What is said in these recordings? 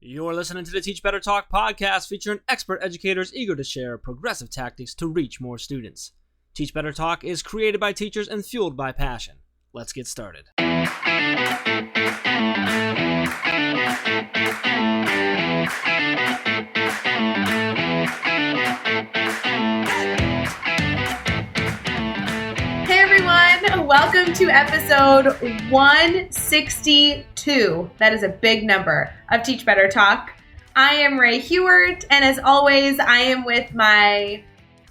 You're listening to the Teach Better Talk podcast featuring expert educators eager to share progressive tactics to reach more students. Teach Better Talk is created by teachers and fueled by passion. Let's get started. Hey everyone, welcome to episode 162. That is a big number of Teach Better Talk. I am Ray Hewart, and as always, I am with my,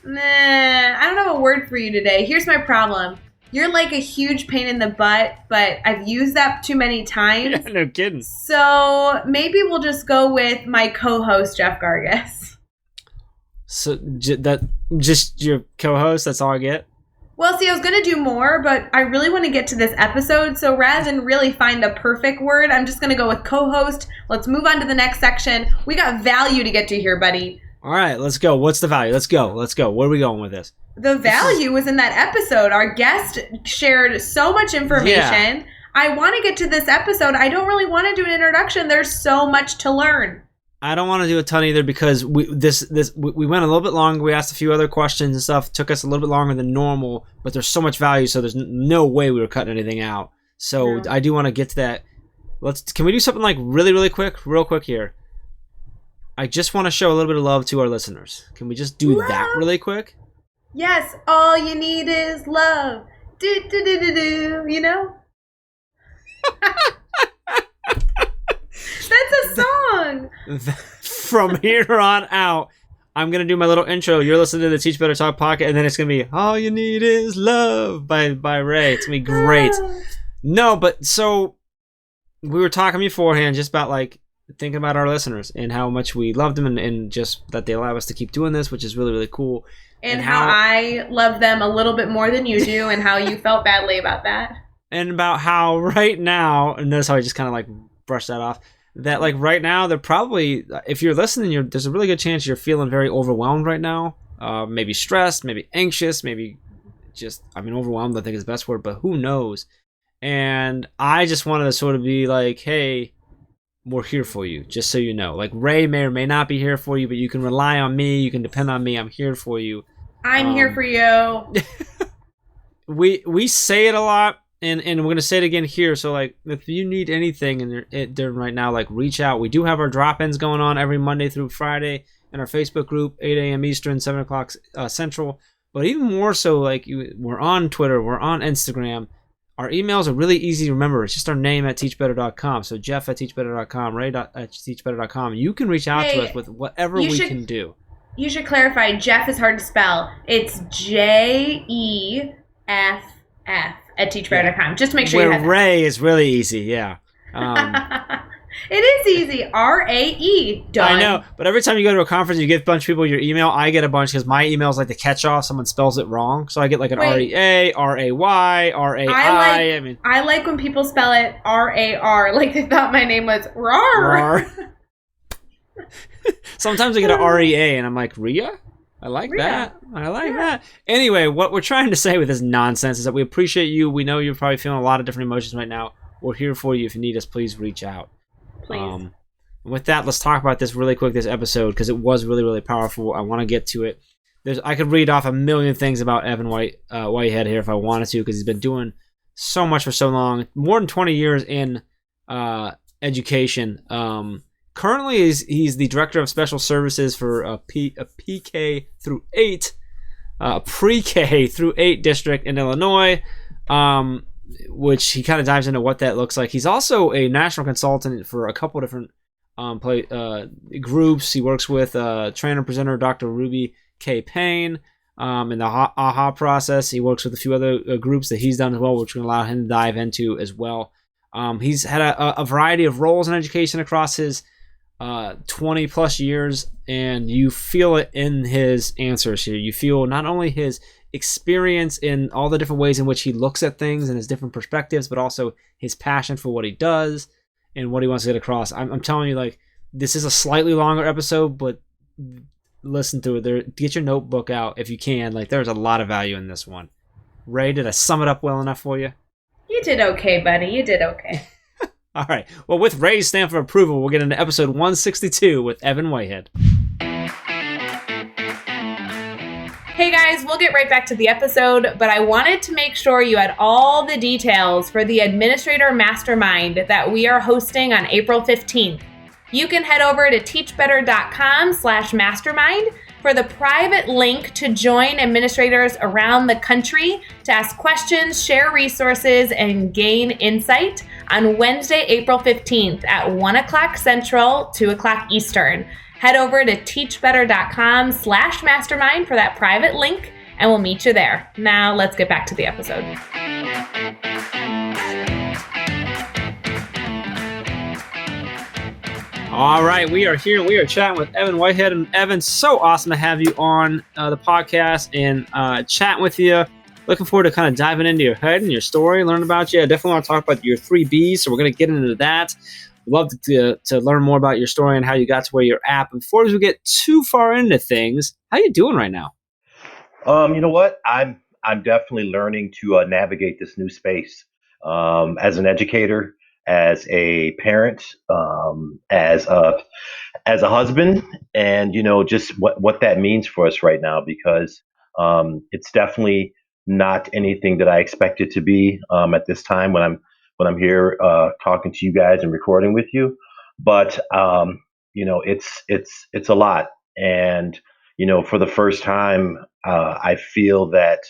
I don't have a word for you today. Here's my problem. You're like a huge pain in the butt, but I've used that too many times. Yeah, no kidding. So maybe we'll just go with my co-host, Jeff Gargas. So just your co-host, that's all I get? Well, see, I was going to do more, but I really want to get to this episode. So rather than really find the perfect word, I'm just going to go with co-host. Let's move on to the next section. We got value to get to here, buddy. All right, let's go. What's the value? Let's go. Where are we going with this? The value was in that episode. Our guest shared so much information. Yeah. I want to get to this episode. I don't really want to do an introduction. There's so much to learn. I don't want to do a ton either because we went a little bit longer. We asked a few other questions and stuff. It took us a little bit longer than normal, but there's so much value, so there's no way we were cutting anything out. So I do want to get to that. Can we do something like real quick here? I just want to show a little bit of love to our listeners. Can we just do that really quick? Yes, all you need is love. Do, do, do, do, do, you know? That's a song. From here on out, I'm going to do my little intro. You're listening to the Teach Better Talk podcast, and then it's going to be All You Need Is Love by Ray. It's going to be great. No, but so we were talking beforehand just about like thinking about our listeners and how much we love them and just that they allow us to keep doing this, which is really, really cool. And how I love them a little bit more than you do and how you felt badly about that. And about how right now, and notice how I just kind of like brushed that off, that like right now they're probably, if you're listening, there's a really good chance you're feeling very overwhelmed right now. Maybe stressed, maybe anxious, maybe just, overwhelmed I think is the best word, but who knows. And I just wanted to sort of be like, hey, we're here for you, just so you know. Like Ray may or may not be here for you, but you can rely on me, you can depend on me, I'm here for you. I'm here for you. we say it a lot. And we're going to say it again here. So, like, if you need anything during right now, like, reach out. We do have our drop-ins going on every Monday through Friday in our Facebook group, 8 a.m. Eastern, 7 o'clock Central. But even more so, like, we're on Twitter. We're on Instagram. Our emails are really easy to remember. It's just our name at teachbetter.com. So, Jeff at teachbetter.com, Ray at teachbetter.com. You can reach out to us with whatever we can do. You should clarify, Jeff is hard to spell. It's Jeff at teachbetter.com. Just to make sure you have Ray is really easy, yeah. It is easy. R-A-E. Done. I know, but every time you go to a conference, you get a bunch of people your email. I get a bunch because my email is like the catch-all. Someone spells it wrong. So I get like an R-E-A, R-A-Y, R-A-I. I like when people spell it R-A-R, like they thought my name was Rar. Sometimes I get an R-E-A, and I'm like, Rhea? I like that. Anyway, what we're trying to say with this nonsense is that we appreciate you. We know you're probably feeling a lot of different emotions right now. We're here for you. If you need us, please reach out. Please. With that, let's talk about this really quick, this episode, because it was really, really powerful. I want to get to it. I could read off a million things about Evan Whitehead here if I wanted to, because he's been doing so much for so long. More than 20 years in education. Currently, he's the director of special services for a PK through 8, pre-K through 8 district in Illinois, which he kind of dives into what that looks like. He's also a national consultant for a couple different groups. He works with trainer presenter Dr. Ruby K. Payne in the AHA process. He works with a few other groups that he's done as well, which will allow him to dive into as well. He's had a variety of roles in education across his 20 plus years, and you feel it in his answers here. You feel not only his experience in all the different ways in which he looks at things and his different perspectives, but also his passion for what he does and what he wants to get across. I'm telling you, like, this is a slightly longer episode, but listen to it. Get your notebook out if you can. Like, there's a lot of value in this one. Ray, did I sum it up well enough for you? You did okay, buddy. You did okay. All right. Well, with Ray's stamp of approval, we'll get into episode 162 with Evan Whitehead. Hey guys, we'll get right back to the episode, but I wanted to make sure you had all the details for the Administrator Mastermind that we are hosting on April 15th. You can head over to teachbetter.com/mastermind for the private link to join administrators around the country to ask questions, share resources, and gain insight on Wednesday, April 15th at 1 o'clock Central, 2 o'clock Eastern. Head over to teachbetter.com/mastermind for that private link, and we'll meet you there. Now let's get back to the episode. All right, we are here. We are chatting with Evan Whitehead. And Evan, so awesome to have you on the podcast and chatting with you. Looking forward to kind of diving into your head and your story, learn about you. I definitely want to talk about your 3 Bs, so we're going to get into that. Love to learn more about your story and how you got to where you're at. But before we get too far into things, how you doing right now? You know what? I'm definitely learning to navigate this new space. As an educator, as a parent, as a husband, and just what that means for us right now, because it's definitely not anything that I expected to be at this time when I'm here talking to you guys and recording with you. But it's a lot, and for the first time, I feel that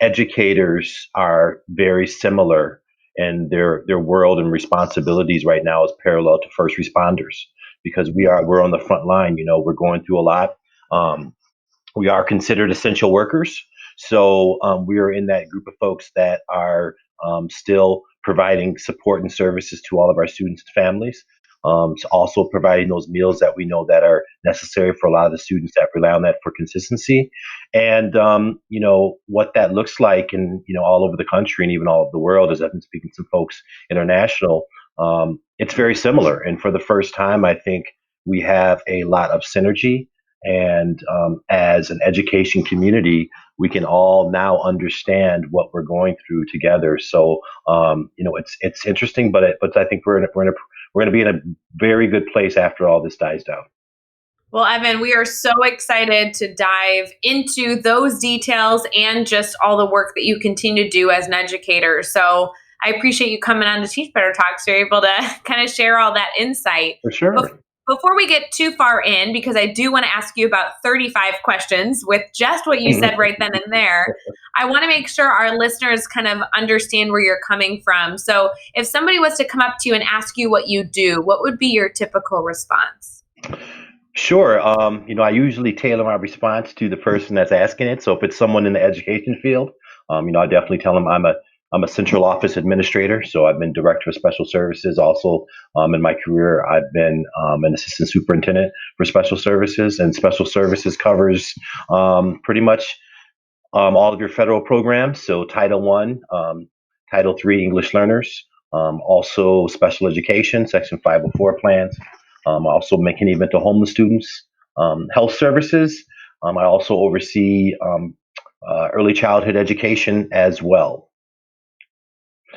educators are very similar, and their world and responsibilities right now is parallel to first responders, because we're on the front line. We're going through a lot. We are considered essential workers, so we are in that group of folks that are still providing support and services to all of our students and families. Also providing those meals that we know that are necessary for a lot of the students that rely on that for consistency. And, what that looks like in, all over the country and even all over the world, as I've been speaking to some folks international, it's very similar. And for the first time, I think we have a lot of synergy. And as an education community, we can all now understand what we're going through together. So, it's interesting, but I think we're going to be in a very good place after all this dies down. Well, Evan, we are so excited to dive into those details and just all the work that you continue to do as an educator. So I appreciate you coming on to Teach Better Talk, so you're able to kind of share all that insight. For sure. Before we get too far in, because I do want to ask you about 35 questions with just what you said right then and there, I want to make sure our listeners kind of understand where you're coming from. So if somebody was to come up to you and ask you what you do, what would be your typical response? Sure. I usually tailor my response to the person that's asking it. So if it's someone in the education field, I definitely tell them I'm a central office administrator. So I've been director of special services. Also, in my career, I've been an assistant superintendent for special services, and special services covers pretty much all of your federal programs. So Title I, Title III English learners, also special education, Section 504 plans. I also make any event to homeless students, health services. I also oversee early childhood education as well.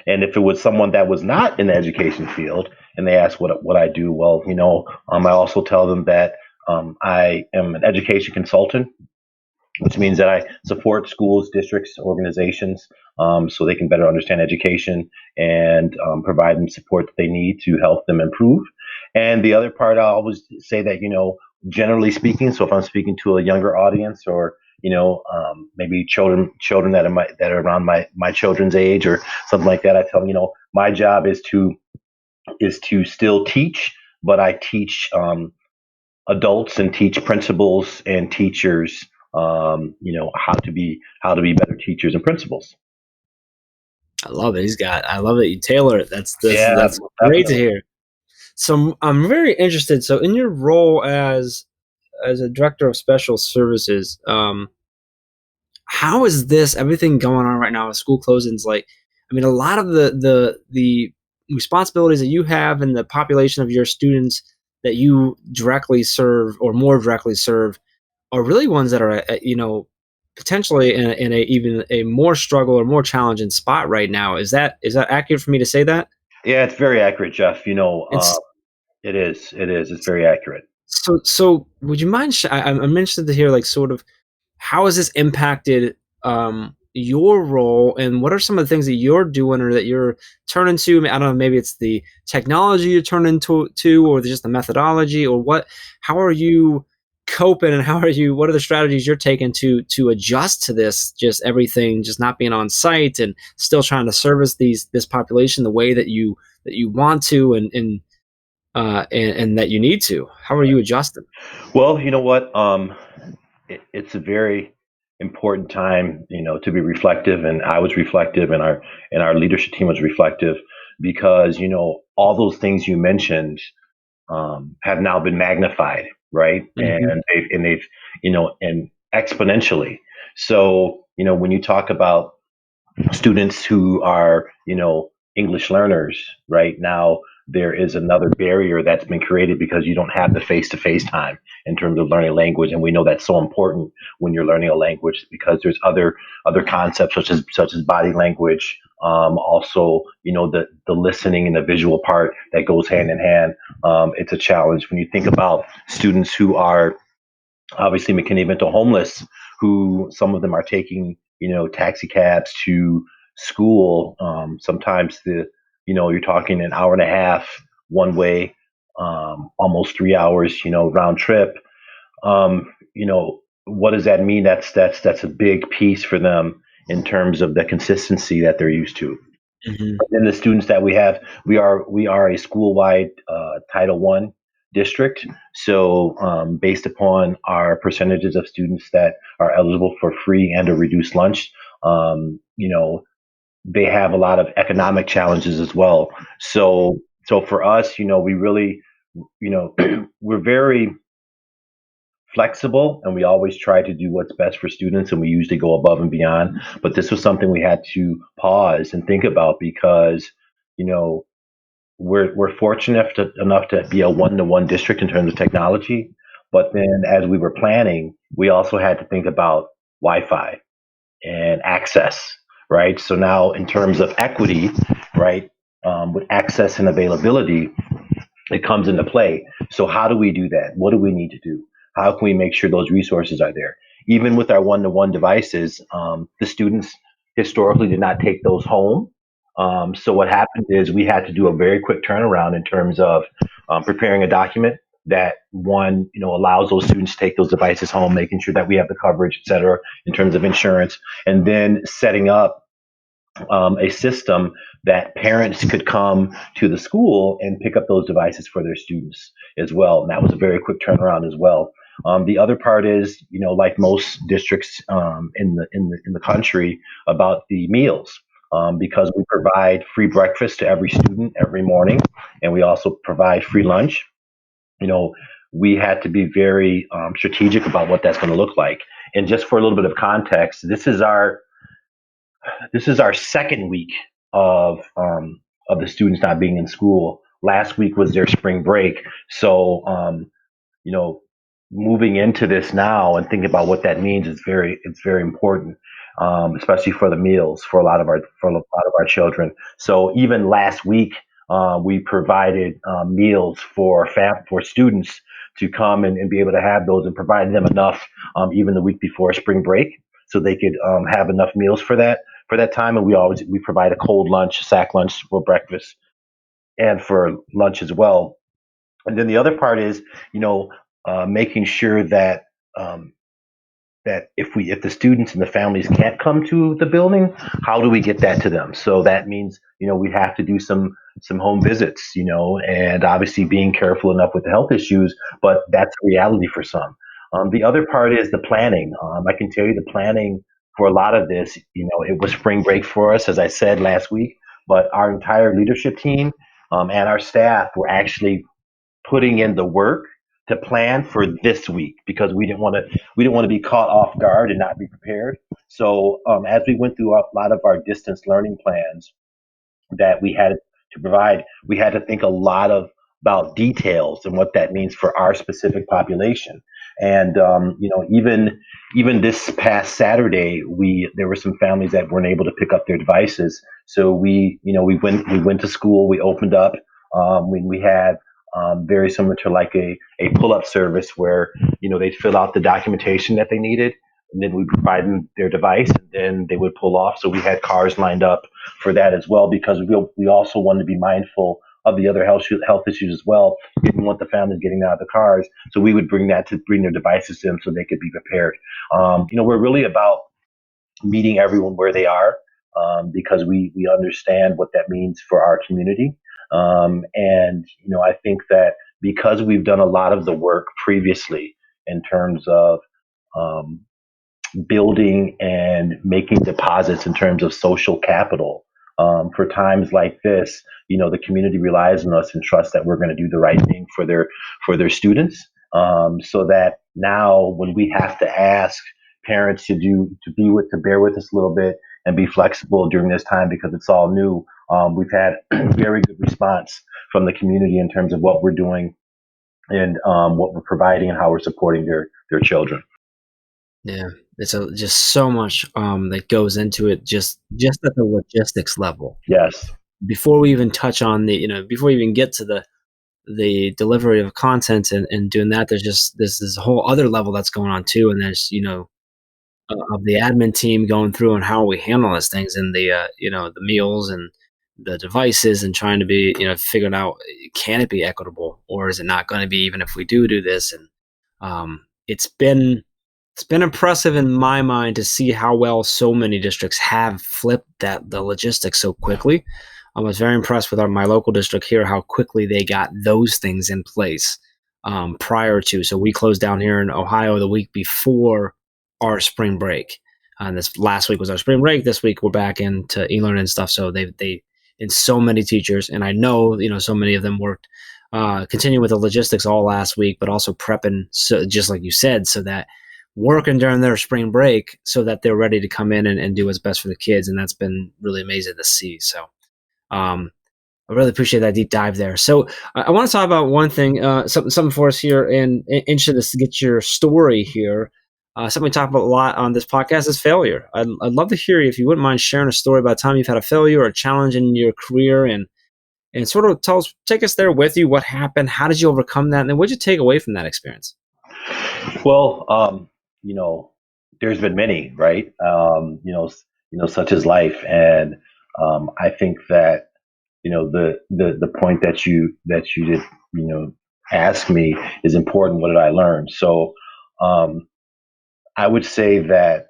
And if it was someone that was not in the education field and they ask what I do, well, I also tell them that I am an education consultant, which means that I support schools, districts, organizations, so they can better understand education and provide them support that they need to help them improve. And the other part, I always say that, generally speaking, so if I'm speaking to a younger audience or maybe children that are around my children's age or something like that, I tell them, my job is to still teach, but I teach adults and teach principals and teachers, how to be better teachers and principals. I love it. I love that you tailor it. That's great definitely. to hear. So I'm very interested. So in your role as a director of special services, how is everything going on right now with school closings? Like, I mean, a lot of the responsibilities that you have and the population of your students that you directly serve or more directly serve are really ones that are, potentially in a even a more struggle or more challenging spot right now. Is that accurate for me to say that? Yeah, it's very accurate, Jeff. It's It is. It is. It's very accurate. so. Would you mind? I'm interested to hear, like, sort of, how has this impacted your role, and what are some of the things that you're doing or that you're turning to? I don't know, maybe it's the technology you're turning to, or just the methodology, or what? How are you coping, and what are the strategies you're taking to adjust to this, just everything just not being on site and still trying to service this population the way that you want to, and that you need to? How are you adjusting? Well, you know what? It's a very important time, to be reflective, and I was reflective, and our leadership team was reflective, because all those things you mentioned have now been magnified, right? Mm-hmm. And they've and exponentially. So when you talk about students who are, English learners, right now, there is another barrier that's been created because you don't have the face-to-face time in terms of learning a language, and we know that's so important when you're learning a language, because there's other concepts such as body language, also the listening and the visual part that goes hand in hand. It's a challenge when you think about students who are obviously McKinney-Vento homeless, who some of them are taking, taxi cabs to school. Sometimes you're talking an hour and a half one way, almost 3 hours, round trip. What does that mean? That's a big piece for them in terms of the consistency that they're used to. Mm-hmm. And the students that we have, we are a school-wide Title One district. So based upon our percentages of students that are eligible for free and or reduced lunch, they have a lot of economic challenges as well. So for us, we really, we're very flexible, and we always try to do what's best for students, and we usually go above and beyond. But this was something we had to pause and think about, because you know we're fortunate enough to be a one-to-one district in terms of technology. But then as we were planning, we also had to think about Wi-Fi and access, right? So now in terms of equity, right, with access and availability, it comes into play. So how do we do that? What do we need to do? How can we make sure those resources are there? Even with our one-to-one devices, the students historically did not take those home. So what happened is we had to do a very quick turnaround in terms of preparing a document that one, allows those students to take those devices home, making sure that we have the coverage, et cetera, in terms of insurance, and then setting up a system that parents could come to the school and pick up those devices for their students as well. And that was a very quick turnaround as well. The other part is, like most districts in the country, about the meals. Because we provide free breakfast to every student every morning, and we also provide free lunch. You know, we had to be very strategic about what that's going to look like. And just for a little bit of context, this is our second week of the students not being in school. Last week was their spring break, so you know, moving into this now and thinking about what that means is very important, especially for the meals for a lot of our children. So even last week, we provided meals for students to come and be able to have those, and provided them enough even the week before spring break, so they could have enough meals for that time. And we provide a cold lunch, sack lunch for breakfast and for lunch as well. And then the other part is, making sure that um, if the students and the families can't come to the building, how do we get that to them? So that means, we have to do some home visits, and obviously being careful enough with the health issues, but that's a reality for some. The other part is the planning. I can tell you the planning for a lot of this, it was spring break for us, as I said last week, but our entire leadership team and our staff were actually putting in the work to plan for this week, because we didn't want to be caught off guard and not be prepared. So as we went through a lot of our distance learning plans that we had to provide, we had to think a lot about details and what that means for our specific population. And even this past Saturday, there were some families that weren't able to pick up their devices. So we went to school. We opened up. We had very similar to like a pull up service where they'd fill out the documentation that they needed, and then we provide them their device, and then they would pull off. So we had cars lined up for that as well, because we also wanted to be mindful of the other health issues as well. We didn't want the families getting out of the cars, so we would bring their devices to them so they could be prepared. We're really about meeting everyone where they are, because we understand what that means for our community. I think that because we've done a lot of the work previously in terms of building and making deposits in terms of social capital, for times like this, the community relies on us and trusts that we're going to do the right thing for their students, so that now when we have to ask parents to bear with us a little bit and be flexible during this time because it's all new, we've had very good response from the community in terms of what we're doing and what we're providing and how we're supporting their children. Yeah, it's just so much that goes into it, just at the logistics level. Yes. Before we even touch on before we even get to the delivery of content and doing that, there's this whole other level that's going on too, and there's of the admin team going through and how we handle those things, and the meals and the devices, and trying to be figuring out, can it be equitable or is it not going to be, even if we do this. And it's been impressive in my mind to see how well so many districts have flipped the logistics so quickly. I was very impressed with my local district here, how quickly they got those things in place prior to. So we closed down here in Ohio the week before our spring break. And this last week was our spring break. This week we're back into e-learning and stuff. So they and so many teachers, and I know so many of them worked continuing with the logistics all last week, but also prepping, so just like you said, so that working during their spring break so that they're ready to come in and do what's best for the kids. And that's been really amazing to see. So I really appreciate that deep dive there. So I want to talk about one thing, something for us here, and interested to get your story here. Something we talk about a lot on this podcast is failure. I'd love to hear you, if you wouldn't mind sharing a story about a time you've had a failure or a challenge in your career, and sort of take us there with you. What happened? How did you overcome that? And then what did you take away from that experience? Well, there's been many, right? Such as life. And I think that, the point that you did, ask me is important. What did I learn? So I would say that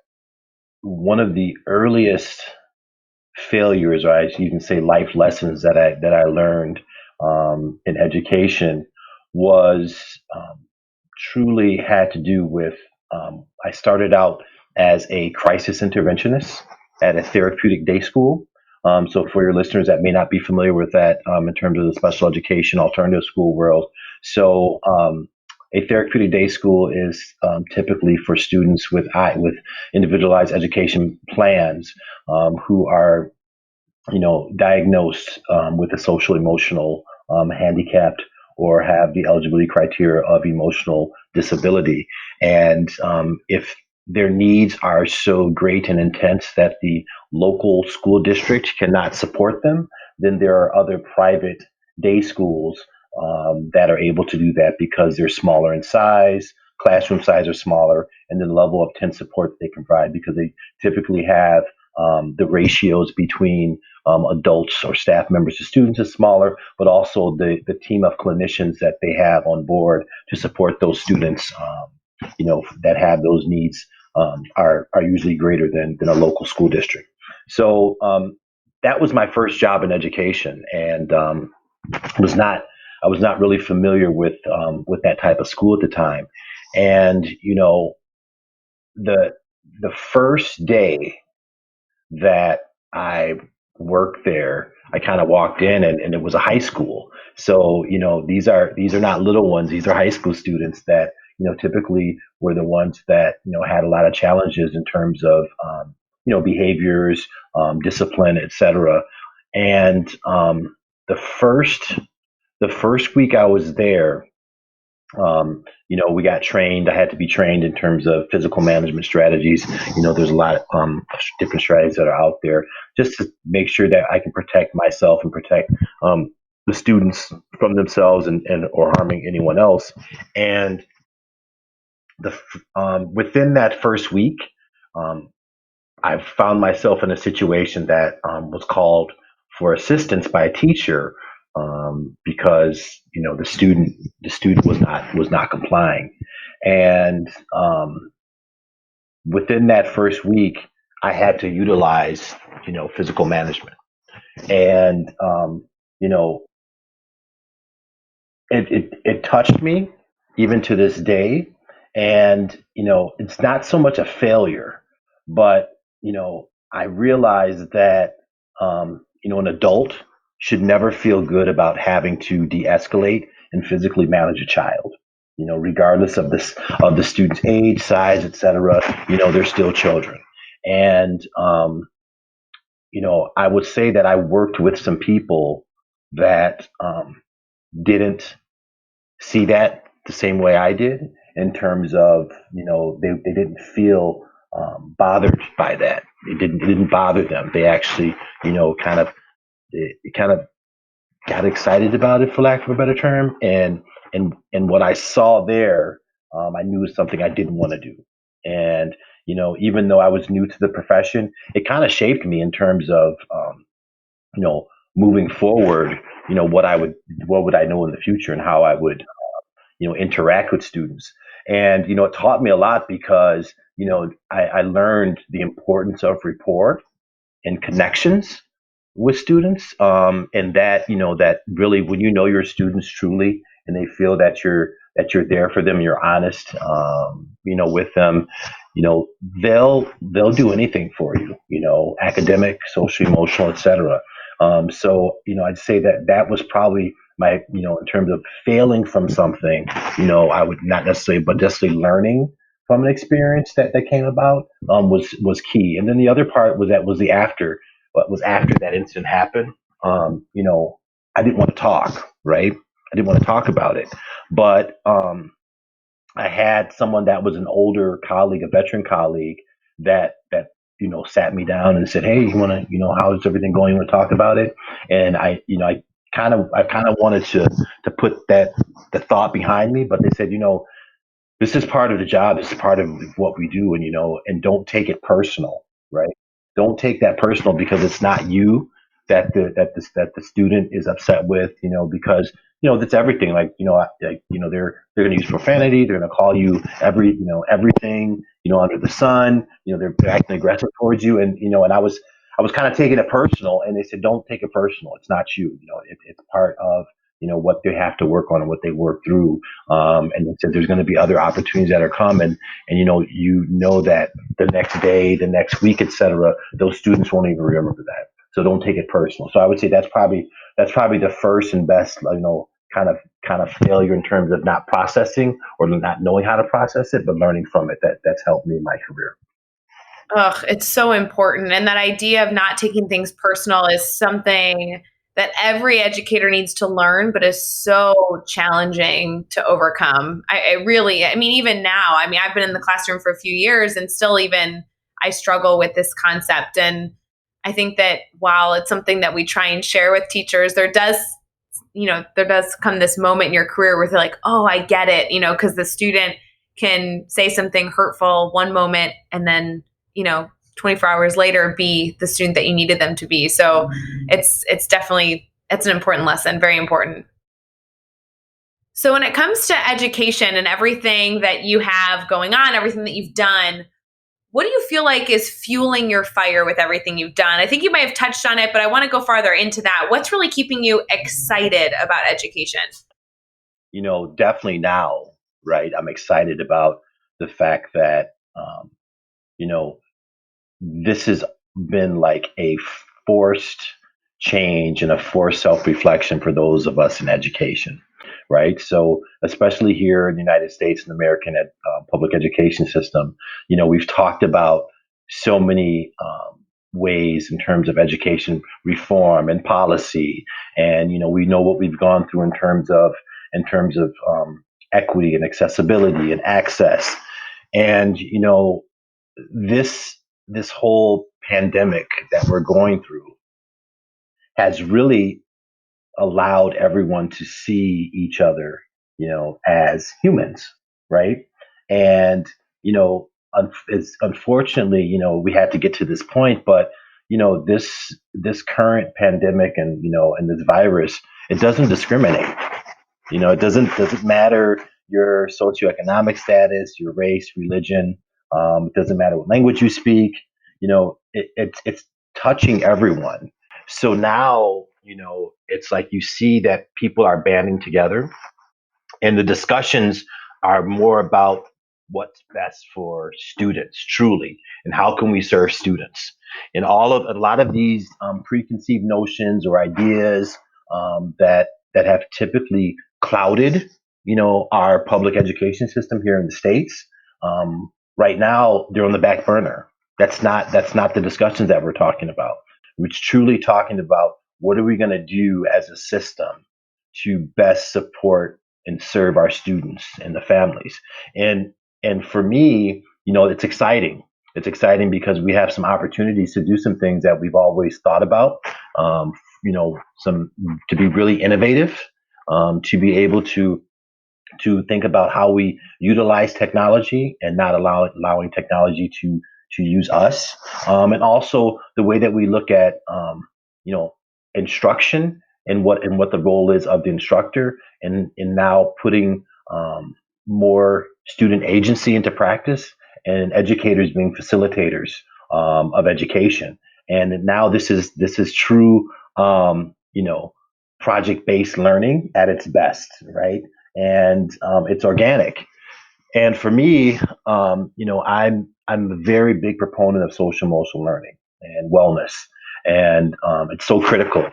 one of the earliest failures, or you can say life lessons that I learned in education was truly had to do with, I started out as a crisis interventionist at a therapeutic day school. So for your listeners that may not be familiar with that, in terms of the special education alternative school world, so a therapeutic day school is typically for students with individualized education plans, who are diagnosed with a social emotional handicapped, or have the eligibility criteria of emotional disability. And if their needs are so great and intense that the local school district cannot support them, then there are other private day schools that are able to do that, because they're smaller in size, classroom size are smaller, and the level of intense support that they can provide, because they typically have the ratios between adults or staff members to students is smaller, but also the team of clinicians that they have on board to support those students, that have those needs, are usually greater than a local school district. So that was my first job in education, and I was not really familiar with that type of school at the time. And the first day that I worked there, I kind of walked in, and it was a high school. So these are not little ones; these are high school students that typically were the ones that had a lot of challenges in terms of behaviors, discipline, etc. And the first the first week I was there, we got trained. I had to be trained in terms of physical management strategies. There's a lot of different strategies that are out there just to make sure that I can protect myself and protect the students from themselves and or harming anyone else. And within that first week, um, I found myself in a situation that was called for assistance by a teacher because the student was not complying, and within that first week, I had to utilize physical management, and you know it touched me even to this day. And it's not so much a failure, but I realized that an adult should never feel good about having to de-escalate and physically manage a child. Regardless of the student's age, size, etc. They're still children. And I would say that I worked with some people that didn't see that the same way I did, in terms of they didn't feel bothered by that. It didn't bother them. They actually kind of kind of got excited about it, for lack of a better term. And what I saw there, I knew was something I didn't want to do. And even though I was new to the profession, it kind of shaped me in terms of you know moving forward. What would I know in the future, and how I would interact with students. And it taught me a lot, because I learned the importance of rapport and connections with students, and that really, when your students truly, and they feel that you're there for them, you're honest, with them, they'll do anything for you, academic, social, emotional, etc. So I'd say that was probably my, in terms of failing from something, I would not necessarily, but necessarily learning from an experience that came about, was key. And then the other part was the after. What was after that incident happened? I didn't want to talk, right? I didn't want to talk about it, but I had someone that was an older colleague, a veteran colleague, that sat me down and said, "Hey, you want to, how's everything going? You want to talk about it?" And I kind of wanted to put the thought behind me, but they said, this is part of the job. This is part of what we do, and don't take it personal, right? Don't take that personal, because it's not you that the student is upset with, because that's everything. Like they're going to use profanity. They're going to call you everything under the sun. They're acting aggressive towards you, and I was kind of taking it personal, and they said, don't take it personal. It's not you. It's part of what they have to work on and what they work through. And they said there's going to be other opportunities that are coming, and that the next day, the next week, etc. Those students won't even remember that. So don't take it personal. So I would say that's probably the first and best, kind of failure in terms of not processing, or not knowing how to process it, but learning from it. That's helped me in my career. Ugh, it's so important. And that idea of not taking things personal is something that every educator needs to learn, but is so challenging to overcome. I mean, even now, I've been in the classroom for a few years, and still even I struggle with this concept. And I think that while it's something that we try and share with teachers, there does come this moment in your career where they're like, oh, I get it, because the student can say something hurtful one moment, and then 24 hours later be the student that you needed them to be. So it's definitely, it's an important lesson, very important. So when it comes to education and everything that you have going on, everything that you've done, what do you feel like is fueling your fire with everything you've done? I think you might have touched on it, but I want to go farther into that. What's really keeping you excited about education? Definitely now, right? I'm excited about the fact that, you know, this has been like a forced change and a forced self-reflection for those of us in education, right? So especially here in the United States, in the American public education system, we've talked about so many ways in terms of education reform and policy. And, we know what we've gone through in terms of equity and accessibility and access. And, this whole pandemic that we're going through has really allowed everyone to see each other, as humans, right? And, it's unfortunately, we had to get to this point, but, this current pandemic and this virus, it doesn't discriminate. It doesn't matter your socioeconomic status, your race, religion. It doesn't matter what language you speak. It's touching everyone. So now, it's like you see that people are banding together, and the discussions are more about what's best for students, truly, and how can we serve students. And a lot of these preconceived notions or ideas that have typically clouded, our public education system here in the states. Right now, they're on the back burner. That's not the discussions that we're talking about. We're truly talking about what are we going to do as a system to best support and serve our students and the families. And for me, it's exciting. It's exciting because we have some opportunities to do some things that we've always thought about. Some to be really innovative, to be able to think about how we utilize technology and not allowing technology to use us, and also the way that we look at instruction and what the role is of the instructor, and now putting more student agency into practice, and educators being facilitators of education. And now this is true, project based learning at its best, right? And it's organic. And for me, I'm a very big proponent of social emotional learning and wellness, and it's so critical.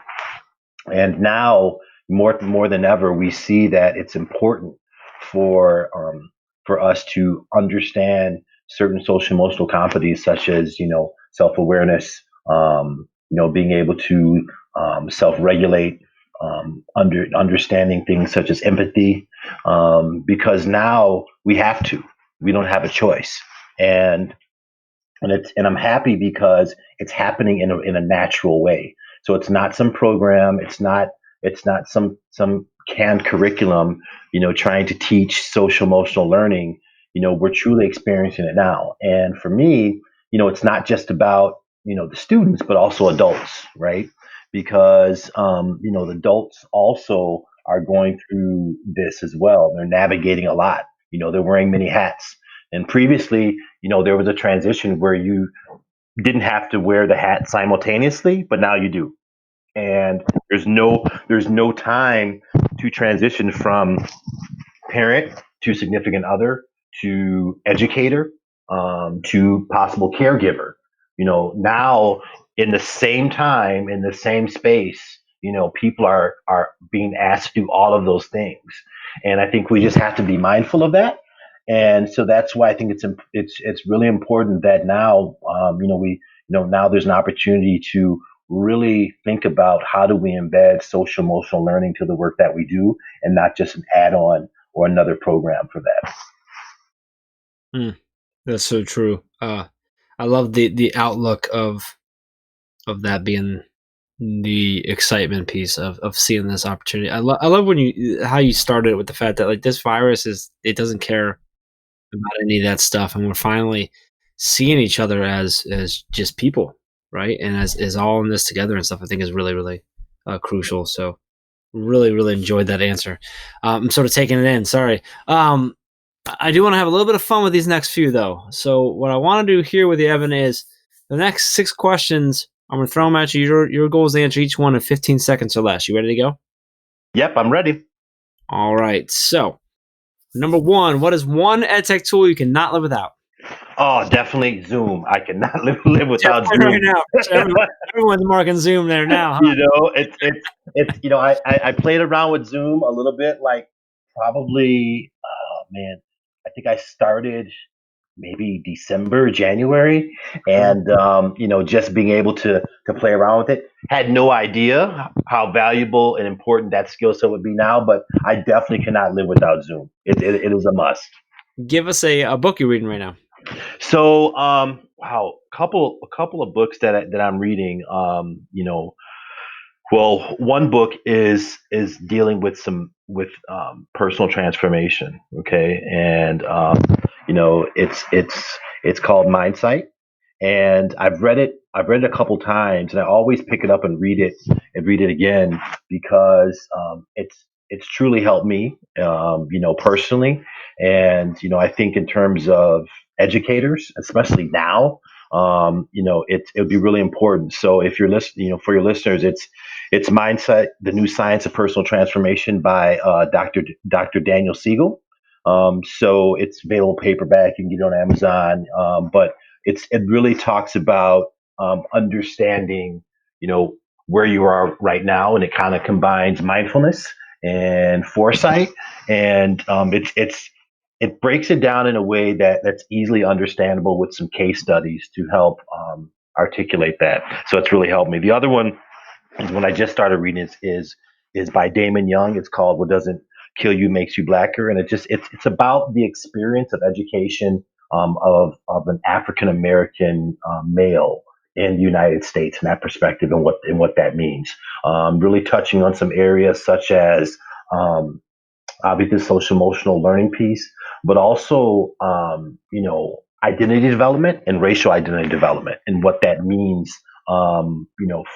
And now more than ever, we see that it's important for for us to understand certain social emotional competencies, such as self awareness, being able to self regulate, understanding things such as empathy, because now we have to. We don't have a choice, and and I'm happy because it's happening in a natural way. So it's not some program. It's not some canned curriculum. Trying to teach social emotional learning. We're truly experiencing it now. And for me, it's not just about the students, but also adults, right? Because the adults also are going through this as well. They're navigating a lot. They're wearing many hats. And previously, there was a transition where you didn't have to wear the hat simultaneously, but now you do. And there's no time to transition from parent to significant other to educator, to possible caregiver. Now in the same time, in the same space, people are being asked to do all of those things, and I think we just have to be mindful of that. And so that's why I think it's really important that now, now there's an opportunity to really think about how do we embed social emotional learning to the work that we do, and not just an add-on or another program for that. That's so true. I love the outlook of that being the excitement piece of seeing this opportunity. I love how you started with the fact that like this virus it doesn't care about any of that stuff, and we're finally seeing each other as just people, right? And as all in this together and stuff. I think is really really crucial. So really enjoyed that answer. I'm sort of taking it in. Sorry. I do want to have a little bit of fun with these next few, though. So what I want to do here with you, Evan, is the next 6 questions. I'm going to throw them at you. Your goal is to answer each one in 15 seconds or less. You ready to go? Yep, I'm ready. All right. So, number 1, what is one edtech tool you cannot live without? Oh, definitely Zoom. I cannot live without Zoom. Right now. Everyone's marking Zoom there now. Huh? It's I played around with Zoom a little bit, like probably, oh man, I think I started maybe December, January, and just being able to play around with it. Had no idea how valuable and important that skill set would be now, but I definitely cannot live without Zoom. It is a must. Give us a book you're reading right now. So, wow, a couple of books that I'm reading. Well, one book is dealing with personal transformation. Okay, and it's called Mindsight, and I've read it a couple times, and I always pick it up and read it again because it's truly helped me, personally, and I think in terms of educators, especially now, it would be really important. So if you're listening, for your listeners, it's Mindset: The New Science of Personal Transformation by Dr. Daniel Siegel. So it's available paperback. You can get it on Amazon. But it really talks about understanding, where you are right now, and it kind of combines mindfulness and foresight, and it breaks it down in a way that's easily understandable with some case studies to help articulate that. So it's really helped me. The other one is when I just started reading is by Damon Young. It's called "What Doesn't Kill You Makes You Blacker," and it's about the experience of education of an African American male in the United States, and that perspective and what that means. Really touching on some areas such as obviously the social emotional learning piece, but also identity development and racial identity development and what that means,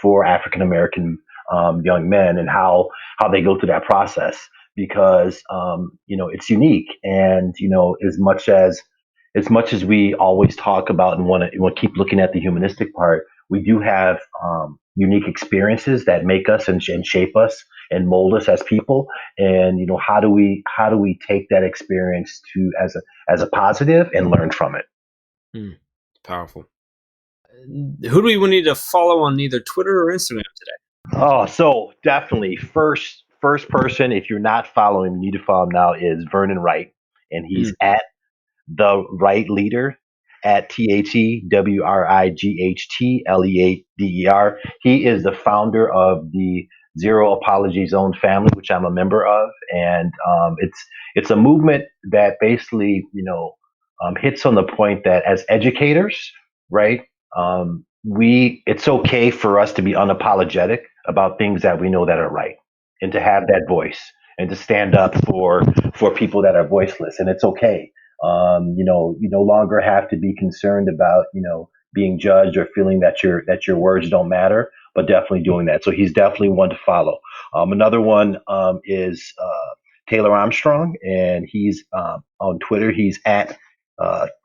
for African American young men and how they go through that process because it's unique, and as much as we always talk about and want to keep looking at the humanistic part, we do have unique experiences that make us and shape us and mold us as people. And how do we take that experience to as a positive and learn from it? Powerful. Who do we need to follow on either Twitter or Instagram today? Oh, so definitely first person, if you're not following, you need to follow him now, is Vernon Wright, and he's at the Right Leader, at THEWRIGHTLEADER. He is the founder of the Zero Apology Zone family, which I'm a member of, and it's a movement that basically hits on the point that as educators, right? It's okay for us to be unapologetic about things that we know that are right, and to have that voice and to stand up for people that are voiceless, and it's okay. You no longer have to be concerned about being judged or feeling that your words don't matter, but definitely doing that. So he's definitely one to follow. Another one is Taylor Armstrong, and he's on Twitter. He's at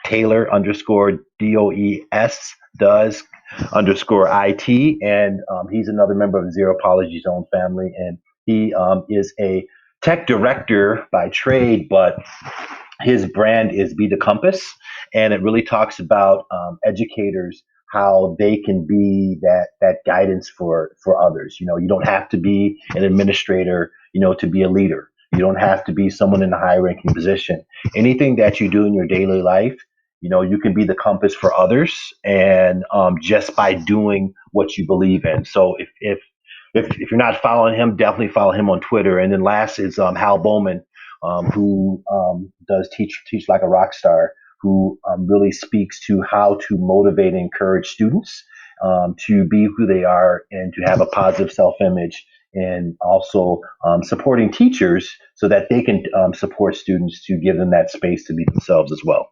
Taylor underscore DOES does underscore IT, and he's another member of the Zero Apology Zone family, and he is a tech director by trade, but his brand is Be the Compass, and it really talks about educators, how they can be that guidance for others. You don't have to be an administrator, to be a leader. You don't have to be someone in a high ranking position. Anything that you do in your daily life, you can be the compass for others, and just by doing what you believe in. So if you're not following him, definitely follow him on Twitter. And then last is Hal Bowman, who does teach like a rock star, who really speaks to how to motivate and encourage students to be who they are and to have a positive self-image, and also supporting teachers so that they can support students to give them that space to be themselves as well.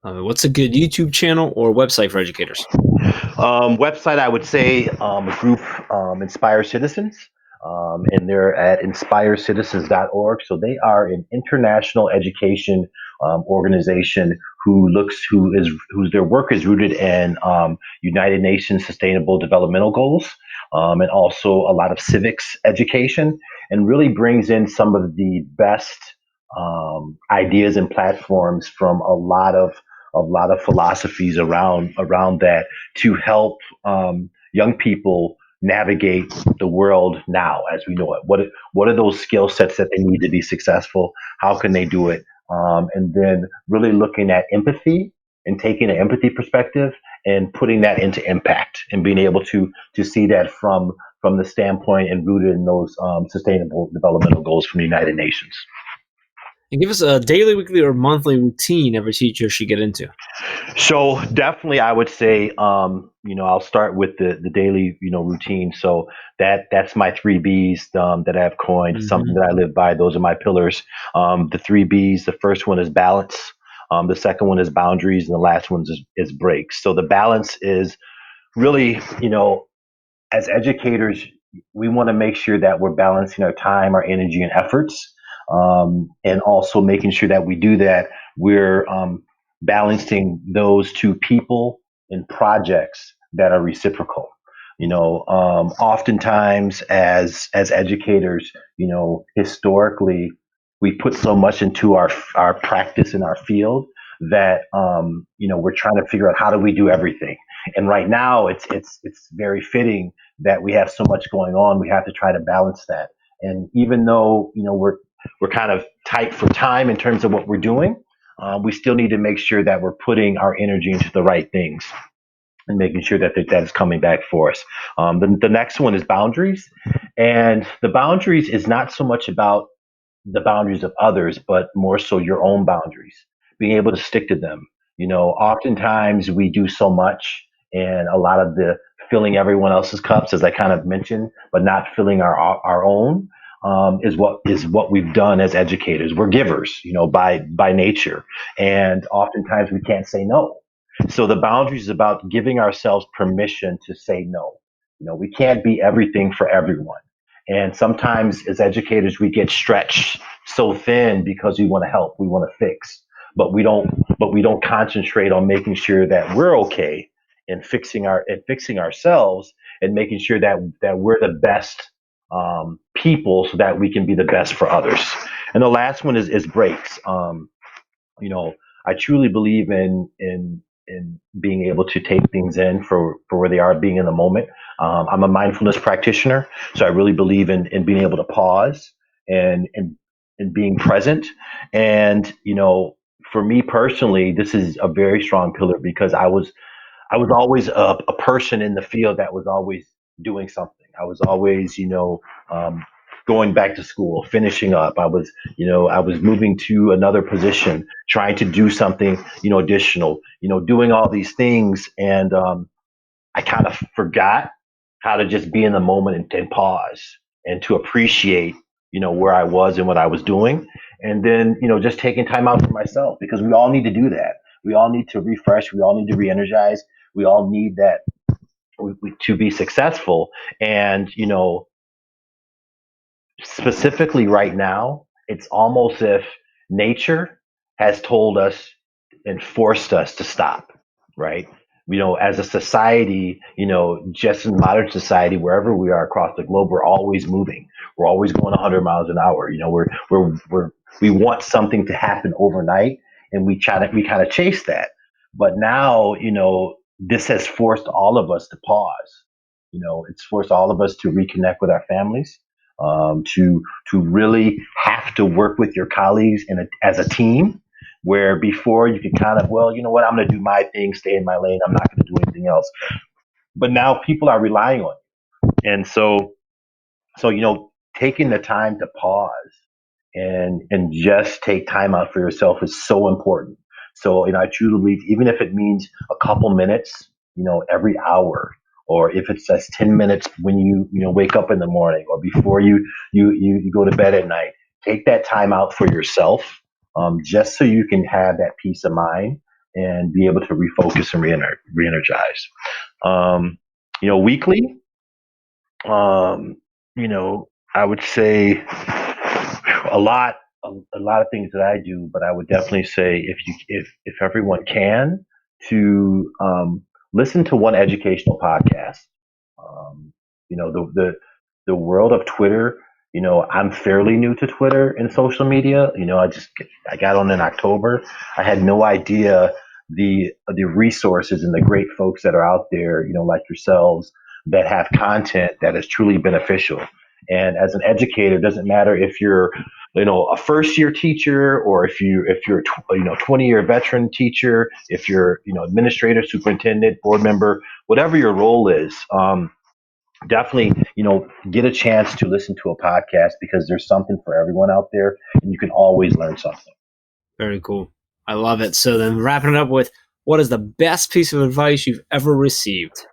What's a good YouTube channel or website for educators? Website, I would say a group, Inspire Citizens, and they're at inspirecitizens.org. So they are an international education organization whose their work is rooted in United Nations Sustainable Developmental Goals, and also a lot of civics education, and really brings in some of the best ideas and platforms from a lot of philosophies around that to help young people navigate the world now as we know it. What are those skill sets that they need to be successful? How can they do it? and then really looking at empathy and taking an empathy perspective and putting that into impact and being able to see that from the standpoint and rooted in those sustainable developmental goals from the United Nations. And give us a daily, weekly, or monthly routine every teacher should get into. So definitely, I would say, I'll start with the daily, routine. So that's my three B's that I've coined, something that I live by. Those are my pillars. The three B's. The first one is balance. The second one is boundaries, and the last one is breaks. So the balance is really, as educators, we want to make sure that we're balancing our time, our energy, and efforts, and also making sure that we do that. We're balancing those two people and projects that are reciprocal. Oftentimes as educators, historically, we put so much into our practice in our field that we're trying to figure out how do we do everything. And right now, it's very fitting that we have so much going on. We have to try to balance that. And even though we're kind of tight for time in terms of what we're doing, we still need to make sure that we're putting our energy into the right things and making sure that is coming back for us. The next one is boundaries, and the boundaries is not so much about the boundaries of others, but more so your own boundaries, being able to stick to them. Oftentimes we do so much, and a lot of the filling everyone else's cups, as I kind of mentioned, but not filling our own, is what we've done as educators. We're givers, by nature, and oftentimes we can't say no. So the boundaries is about giving ourselves permission to say no. We can't be everything for everyone. And sometimes as educators, we get stretched so thin because we want to help, we want to fix, but we don't concentrate on making sure that we're okay and fixing ourselves and making sure that we're the best people so that we can be the best for others. And the last one is breaks. I truly believe in being able to take things in for where they are, being in the moment. I'm a mindfulness practitioner, so I really believe in being able to pause and being present. And for me personally, this is a very strong pillar because I was always a person in the field that was always doing something. I was always, going back to school, finishing up. I was moving to another position, trying to do something, additional, doing all these things. And I kind of forgot how to just be in the moment and pause and to appreciate, where I was and what I was doing. And then, just taking time out for myself, because we all need to do that. We all need to refresh. We all need to re-energize. We all need that to be successful. And, specifically right now, it's almost if nature has told us and forced us to stop, right? As a society, just in modern society, wherever we are across the globe, we're always moving. We're always going 100 miles an hour. We want something to happen overnight, and we kind of chase that. But now, this has forced all of us to pause. It's forced all of us to reconnect with our families, to really have to work with your colleagues as a team, where before you could kind of, well, you know what, I'm going to do my thing, stay in my lane, I'm not going to do anything else. But now people are relying on you. And so taking the time to pause and just take time out for yourself is so important. So, I truly believe, even if it means a couple minutes, every hour, or if it's just 10 minutes when you wake up in the morning, or before you go to bed at night, take that time out for yourself, just so you can have that peace of mind and be able to refocus and re-energize. Weekly, I would say a lot of things that I do, but I would definitely say if everyone can, to listen to one educational podcast. The world of Twitter. I'm fairly new to Twitter and social media. I got on in October. I had no idea the resources and the great folks that are out there, like yourselves, that have content that is truly beneficial. And as an educator, it doesn't matter if you're, a first year teacher, or if you're a 20-year veteran teacher, if you're, administrator, superintendent, board member, whatever your role is. Definitely, get a chance to listen to a podcast, because there's something for everyone out there, and you can always learn something. Very cool. I love it. So then, wrapping it up with, what is the best piece of advice you've ever received?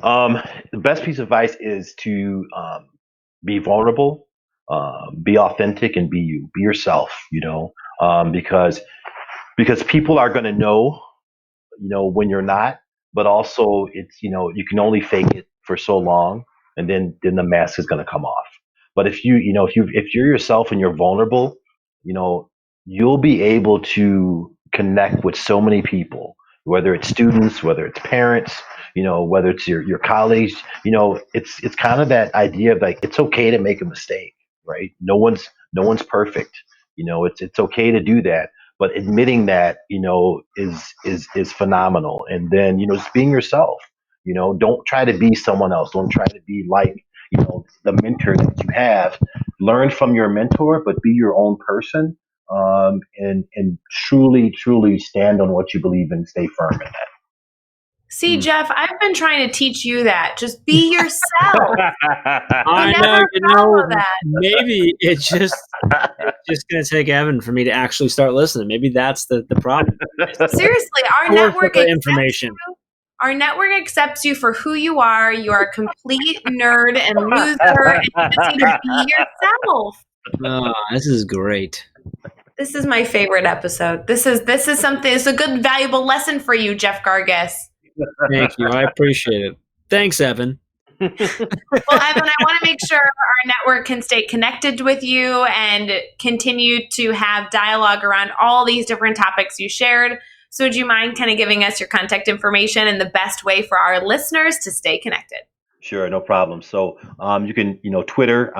The best piece of advice is to be vulnerable, be authentic, and be you. Be yourself. Because people are going to know, when you're not. But also, it's you can only fake it for so long, and then the mask is going to come off. But if you're yourself and you're vulnerable, you'll be able to connect with so many people, whether it's students, whether it's parents, whether it's your colleagues. It's kind of that idea of, like, it's okay to make a mistake, right? No one's perfect. It's okay to do that. But admitting that, is phenomenal. And then, just being yourself. Don't try to be someone else. Don't try to be like, the mentor that you have. Learn from your mentor, but be your own person. And truly, truly stand on what you believe in. Stay firm in that. See, Jeff, I've been trying to teach you that. Just be yourself. I know, maybe it's just going to take Evan for me to actually start listening. Maybe that's the problem. Seriously, our network accepts you for who you are. You are a complete nerd and loser, and you just need to be yourself. Oh, this is great. This is my favorite episode. This is something. It's a good, valuable lesson for you, Jeff Gargas. Thank you. I appreciate it. Thanks, Evan. Well, Evan, I want to make sure our network can stay connected with you and continue to have dialogue around all these different topics you shared. So would you mind kind of giving us your contact information and the best way for our listeners to stay connected? Sure, no problem. So you can, Twitter.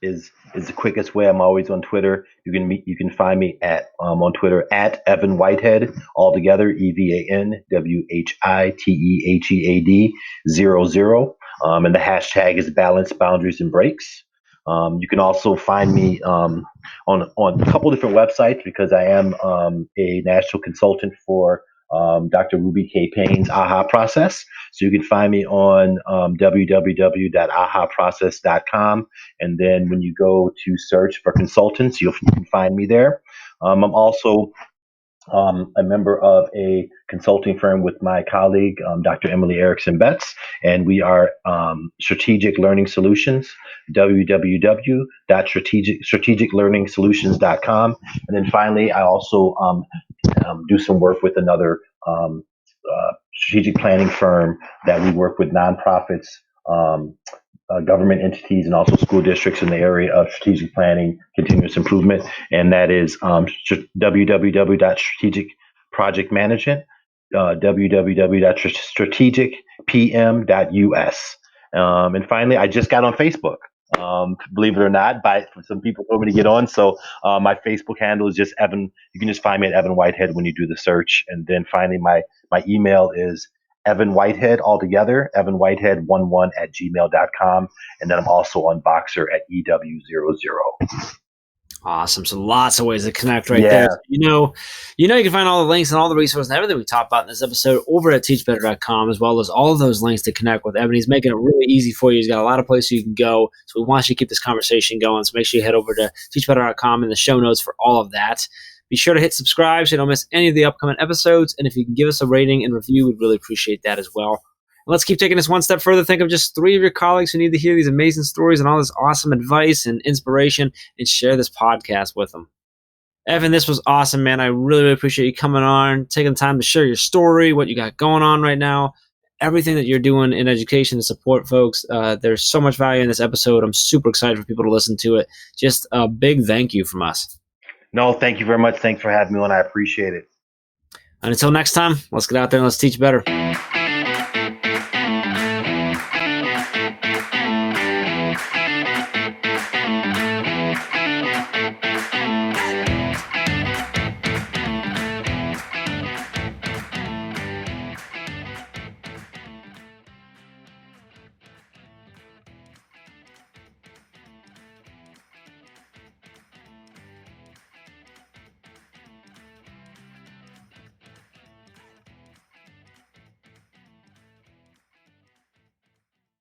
Is the quickest way. I'm always on Twitter. You can find me on Twitter at Evan Whitehead, all together, EvanWhitehead 00. And the hashtag is Balance, Boundaries, and Breaks. You can also find me on a couple different websites, because I am a national consultant for Dr. Ruby K. Payne's AHA process. So you can find me on www.ahaprocess.com. And then when you go to search for consultants, you can find me there. I'm also a member of a consulting firm with my colleague, Dr. Emily Erickson Betts, and we are Strategic Learning Solutions, www.strategiclearningsolutions.com. And then finally, I also do some work with another strategic planning firm that we work with nonprofits, government entities, and also school districts in the area of strategic planning, continuous improvement. And that is www.strategicprojectmanagement, www.strategicpm.us. And finally, I just got on Facebook. Believe it or not, some people told me to get on. So my Facebook handle is just Evan. You can just find me at Evan Whitehead when you do the search. And then finally, my email is Evan Whitehead, all together, evanwhitehead11@gmail.com. And then I'm also on Boxer at EW00. Awesome. So lots of ways to connect there. So, you can find all the links and all the resources and everything we talked about in this episode over at teachbetter.com, as well as all of those links to connect with Evan. He's making it really easy for you. He's got a lot of places you can go. So we want you to keep this conversation going. So make sure you head over to teachbetter.com in the show notes for all of that. Be sure to hit subscribe so you don't miss any of the upcoming episodes. And if you can give us a rating and review, we'd really appreciate that as well. And let's keep taking this one step further. Think of just 3 of your colleagues who need to hear these amazing stories and all this awesome advice and inspiration, and share this podcast with them. Evan, this was awesome, man. I really, really appreciate you coming on, taking the time to share your story, what you got going on right now, everything that you're doing in education to support folks. There's so much value in this episode. I'm super excited for people to listen to it. Just a big thank you from us. No, thank you very much. Thanks for having me on. I appreciate it. And until next time, let's get out there and let's teach better.